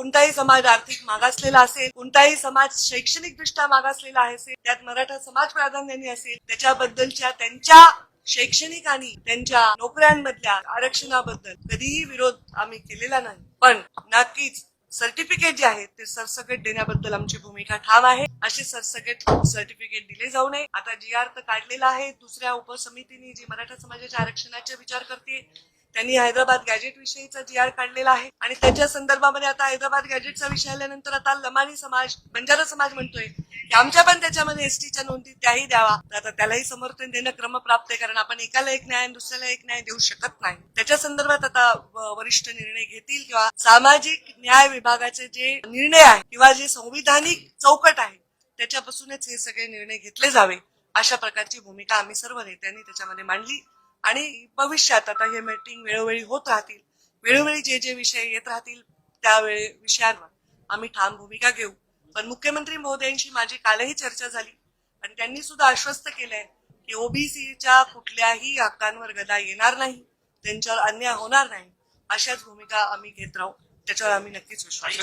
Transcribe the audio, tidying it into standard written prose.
कोणताही समाज आर्थिक मागासलेला असेल, कोणताही समाज शैक्षणिक दृष्ट्या मागासलेला असेल, त्यात मराठा समाज प्राधान्याने असेल, त्याच्याबद्दलच्या त्यांच्या शैक्षणिक आणि त्यांच्या नोकऱ्यांमधल्या आरक्षणाबद्दल कधीही विरोध आम्ही केलेला नाही. पण नक्कीच सर्टिफिकेट जे आहेत ते सरसकट देण्याबद्दल आमची भूमिका ठाम आहे. असे सरसकट सर्टिफिकेट दिले जाऊ नये. आता GR तर काढलेला आहे. दुसऱ्या उपसमितीने जी मराठा समाजाच्या आरक्षणाचा विचार करते त्यांनी हैदराबाद गॅजेट विषयीचा GR काढलेला आहे आणि त्याच्या संदर्भामध्ये आता हैदराबाद गॅजेटचा विषय आल्यानंतर आता लमाणी समाज, बंजारा समाज म्हणतोय की आमच्या पण त्याच्यामध्ये STच्या नोंदी त्याही द्यावा. आता त्यालाही समर्थन देणं क्रमप्राप्त आहे, कारण आपण एकाला एक न्याय आणि दुसऱ्याला एक न्याय देऊ शकत नाही. त्याच्या संदर्भात आता वरिष्ठ निर्णय घेतील किंवा सामाजिक न्याय विभागाचे जे निर्णय आहे किंवा जे संविधानिक चौकट आहे त्याच्यापासूनच हे सगळे निर्णय घेतले जावे, अशा प्रकारची भूमिका आम्ही सर्व नेत्यांनी त्याच्यामध्ये मांडली. आणि भविष्यात आता हे मीटिंग वेळोवेळी होत राहतील, वेळोवेळी जे जे विषय येत राहतील त्या विषयांवर आम्ही ठाम भूमिका घेऊ. पण मुख्यमंत्री महोदयांशी माझी कालही चर्चा झाली आणि त्यांनी सुद्धा आश्वस्त केलंय की OBCच्या कुठल्याही हक्कांवर गदा येणार नाही, त्यांच्यावर अन्याय होणार नाही, अशाच भूमिका आम्ही घेत राहू. त्याच्यावर आम्ही नक्कीच विश्वास